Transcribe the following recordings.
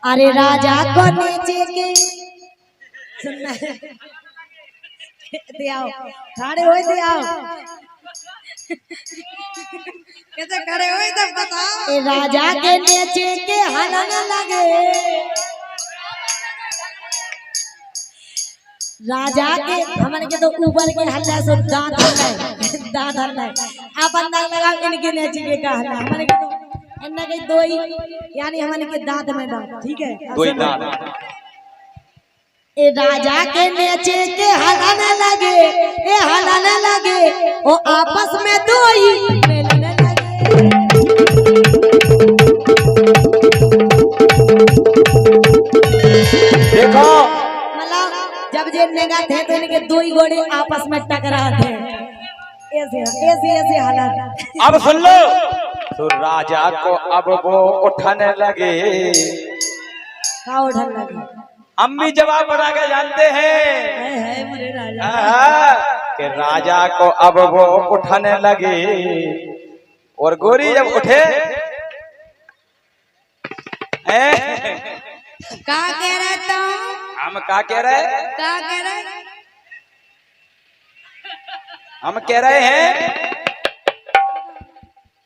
अरे राजा को नीचे के सुनना दियाओ खड़े हो दियाओ कैसे खड़े हो तो बताओ। राजा के नीचे के हलन लगे राजा के हमन के तो ऊपर के हल्ला सो दांत हल्ला आप अंदाज लगाओ इनके नीचे के का हल्ला हमन के तो अन्ना के दो ही यानी हमन के दांत में दांत ठीक है दो ही दांत। ए राजा के नीचे के हलन लगे ए हलन लगे वो आपस में दो ही मिलने लगे। देखो मतलब जब जे नेगा थे तो इनके दो ही घोड़े आपस में टकरा थे ऐसे हालत। अब सुन लो तो राजा को अब वो उठाने लगे का उठाने लगे हम भी जवाब बना के जानते हैं मेरे राजा कि राजा को अब वो उठाने लगे और गोरी जब उठे का कह रहे तुम हम क्या कह रहे का कह रहे हम कह रहे हैं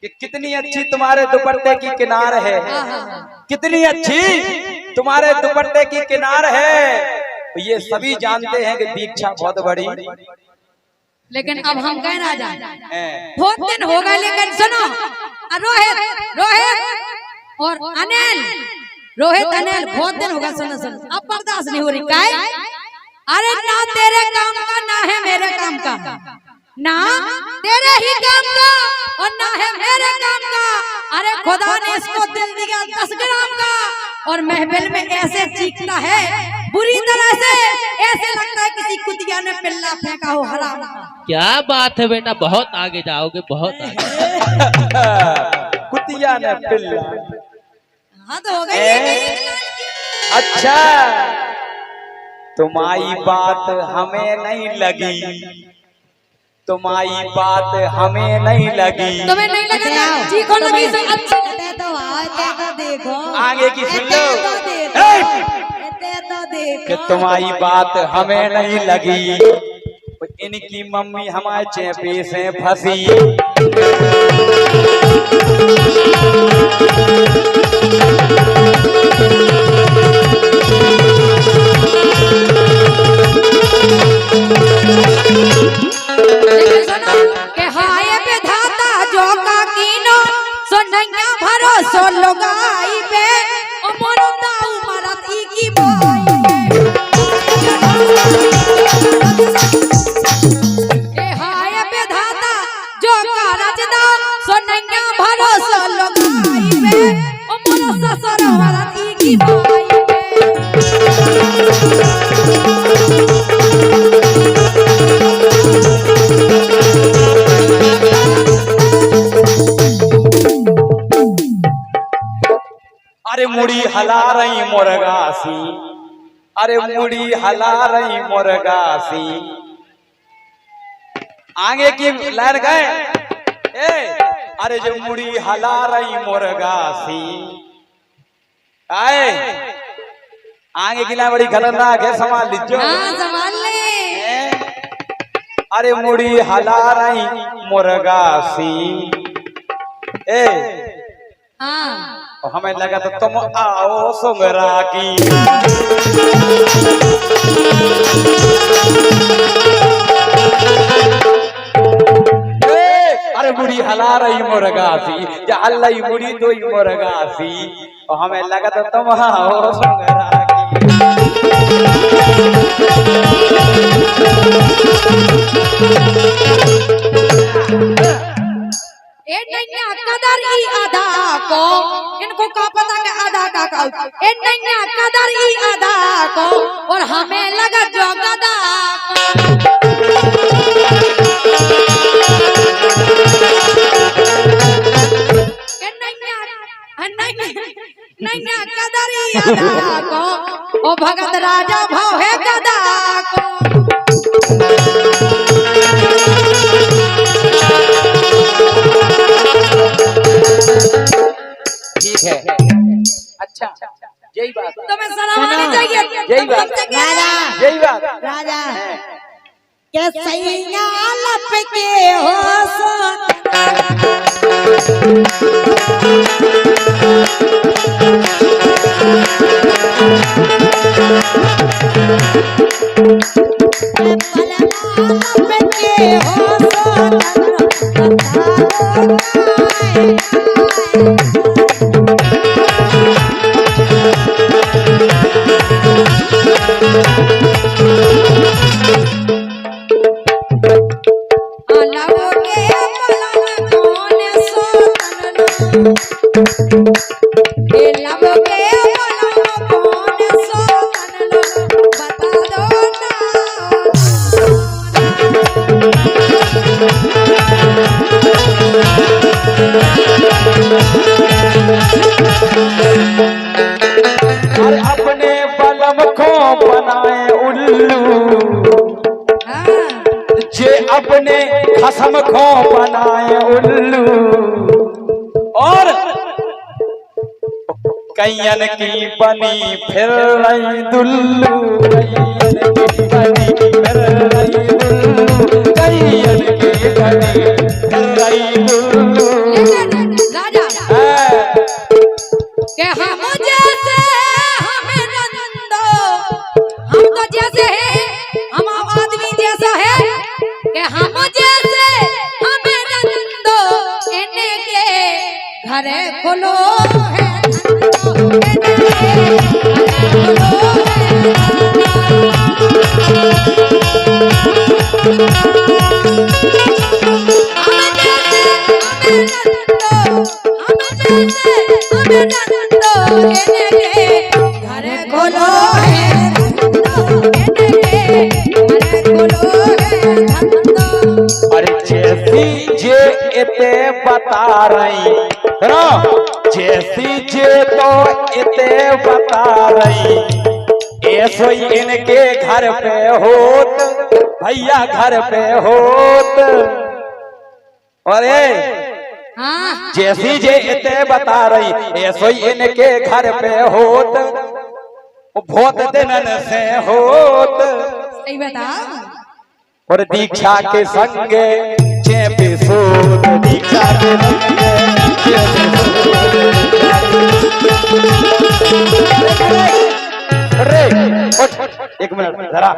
कि कितनी अच्छी तुम्हारे दुपट्टे की किनार है कितनी अच्छी तुम्हारे दुपट्टे की किनार है। ये सभी जानते हैं कि दीक्षा बहुत बड़ी लेकिन अब हम कह राजा बहुत दिन हो गए लेकिन सुनो रोहित रोहित और अनिल रोहित अनिल बहुत दिन हो गए सुनो सुनो अब बर्दाश्त नहीं हो रही काय अरे ना तेरे काम का ना है मेरे काम का ना तेरे ही काम का और ना है मेरे काम का। अरे खुदा ने इसको दिल दिया 10 ग्राम का और महफिल में ऐसे चीखता है बुरी तरह से ऐसे लगता है किसी कुतिया ने पिल्ला फेंका हो हराम। क्या बात है बेटा बहुत आगे जाओगे बहुत आगे। कुतिया ने पिल्ला हाँ तो हो गई। अच्छा तुम्हारी बात हमें नहीं लगी तुम्हारी बात हमें नहीं लगी तुम्हें नहीं लगा चीखो लगी तो अच्छी तो देखो आगे की सुन लो कि तुम्हारी बात हमें नहीं लगी इनकी मम्मी हमारे चेपे से फंसी। भरोसो लगाई पे अमरो दाऊ मरती की बोई ए हाय पे धाता जो कारजदा सोनैया भरोसो लगाई पे अमरो ससुर मरती की बोई अरे मुड़ी हला रही मुर्गासी अरे मुड़ी हला रही मुर्गासी आगे की लहर गए अरे जो मुड़ी हला रही मुर्गासी आए आगे की लहर बड़ी खतरनाक है संभाल लीजिए संभाल ले। अरे मुड़ी हला रही मुर्गासी हाँ हमें लगा तो तुम आओ सुंगरा की अरे मुड़ी हला रही मुर्गासी या हल्लाई मुड़ी दो ही मुर्गासी और हमें लगा तो तुम आओ सुंगरा ए नैया कदर ई आधा को इनको का पता के आधा का ए नैया कदर ई आधा को और हमें लगा जो गदा ए नैया कदर ई आधा को ओ भगत राजा भाव है गदा को ठीक है। अच्छा यही बात, तुम्हें शर्म आनी चाहिए। यही बात, यही बात राजा के सैया लपके हो और अपने बलम को बनाए उल्लू, जे अपने खसम को बनाए उल्लू, और कैयन की बनी फिर रही दुल्लू, कैयन की बनी फिर रही दुल्लू, कैयन की बनी फिर रही दुल्लू। राजा के हम जैसे हमें नंदो, हम तो जैसे हैं, हम आदमी जैसा है कि हम जैसे हमें नंदो, इन्हें के घर खोलो है नंदो, इन्हें के घर खोलो है घर खोलो है। अरे जैसी जे इते बता रही ना, जैसी जे तो इते बता रही, ऐसो ही इनके घर पे होत भैया, घर पे होत। अरे हाँ जैसी जे इते बता रही, ऐसो ही इनके घर पे होत, बहुत दिनन से होत। सही बता। और दीक्षा के संगे जे बेसूद, दीक्षा के संगे जे बेसूद। अरे एक मिनट जरा,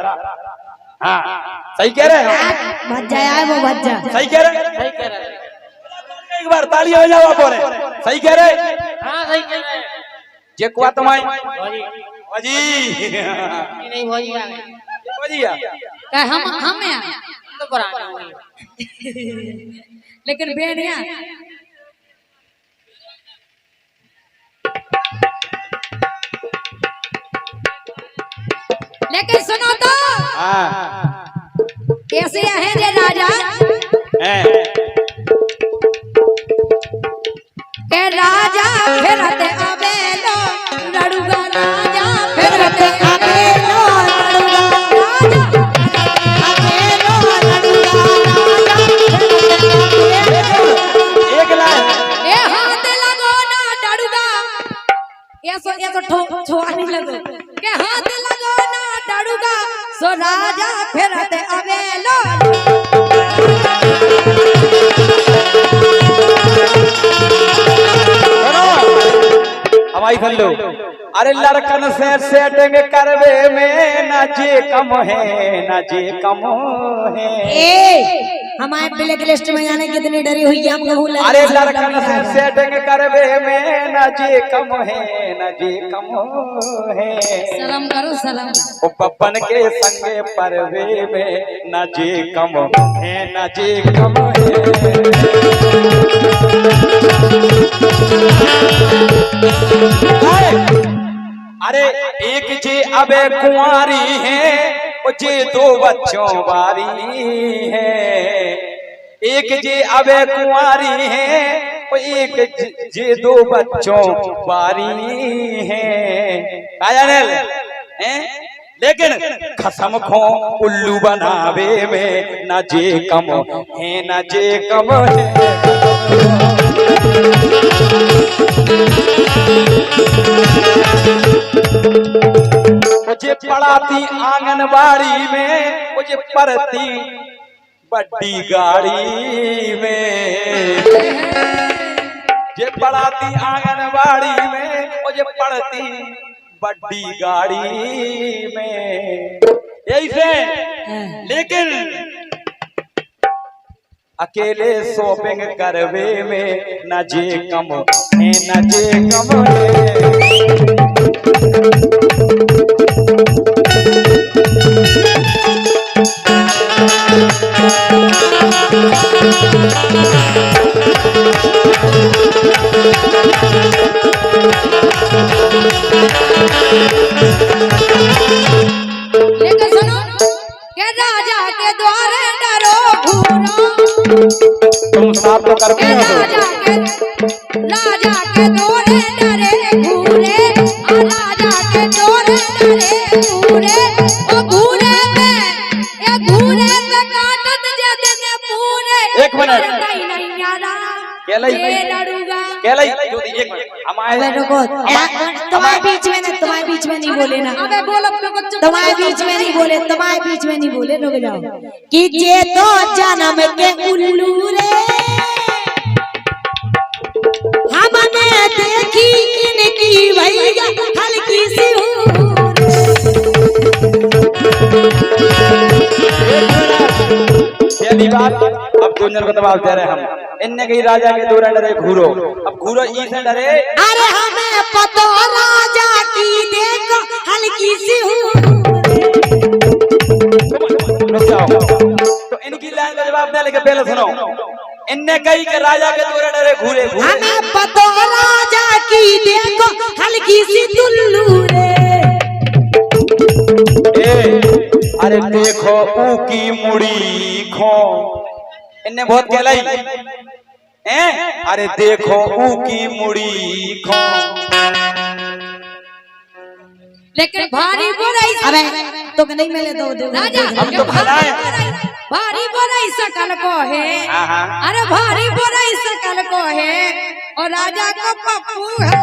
हाँ सही कह रहे हो, भज जाए वो भज जा। सही कह रहे, सही कह रहे, एक बार ताली हो जाओ आप, सही कह रहे, हाँ सही कह रहे हैं। जे कुआ तुम्हारी भौजी अजी नहीं, भौजी आ गए। भौजिया हम यहाँ तो पुराना हुई। लेकिन बेनिया लेकिन सुनो तो, हाँ कैसे है जे राजा के राजा फिरते अबेलो लड़ुगा, राजा फिरते अबेलो लड़ुगा, एक लाइन ए हाथ लगो ना डड़ुगा, ये तो छोआनी लगो के हाथ लगो ना डड़ुगा, सो राजा फिरते अबेलो। हमारी कर लो। अरे लड़कन से सेटिंग करवे में ना जे कम है, ना जे कम है। हमारे ब्लैक लिस्ट में जाने कितनी डरी हुई है हमको भूल। अरे लड़कन से सेटिंग करवे में ना जे कम है, ना जे कम है। सलाम करो सलाम। ओ पप्पन के संगे परवे में ना जे कम है, ना जे कम है। अरे एक जे अबे कुंवारी है, ओ जे दो बच्चों वारी है। एक जे अबे कुंवारी है, ओ एक जे दो बच्चों वारी है। कायानेल हैं? लेकिन खसम खो उल्लू बनावे में ना जे कम है, ना जे कम है। पढ़ाती आंगनबाड़ी में, वो जे पढ़ती बड़ी गाड़ी में, जे पढ़ाती आंगनबाड़ी में, वो जे पढ़ती बड़ी गाड़ी में। यही से लेकिन अकेले शॉपिंग करवे में न जे कम है, न जे कम है। लेकिन सुनो के राजा के द्वारे डरो घूरो, तुम साफ तो कर के राजा के द्वारे डरे घूरे, राजा के द्वारे डरे घूरे, ओ घूरे पे काटत जे देने पूरे। एक मिनट नहीं यारा केलई ये लड़ूगा केलई ज्योति, एक मिनट हमारे रुको, तुम्हारे बीच में नहीं बोले ना, अबे बोलो अपने को चुप तुम्हारे बीच में नहीं बोले, तुम्हारे बीच में नहीं बोले, रुक जाओ। कि जे तो जन्म के उल्लू रे, हमने देखी इनकी भैया हल्की सी पहली बात अब गुंजन को दबाव दे रहे हम, इनने कही राजा के दौरान डरे घूरो, अब घूरो ई से डरे। अरे हमें पता राजा की देखो हल्की सी रुक जाओ, तो इनकी लाइन का जवाब दे, लेके पहले सुनो। इनने कही कि राजा के दौरान डरे घूरे घूरे, हमें पता राजा की देखो हल्की सी दुल्लू रे। अरे देखो ऊकी मुड़ी खो, इनने बहुत कहलाई अरे देखो ऊकी मुड़ी खो। लेकिन भारी बुराई अबे तो नहीं मिले दो राजा हम तो खलाए भारी बुराई सकल को है, अरे भारी बुराई सकल को है, और राजा को पप्पू है।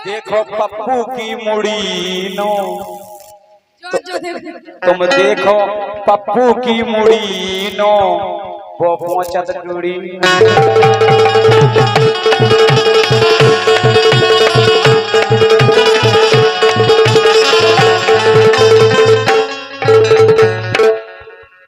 देखो पप्पू की मुड़ी नो, जो तुम देखो पप्पू की मुड़ी नो, वो पहुंचत टूड़ी।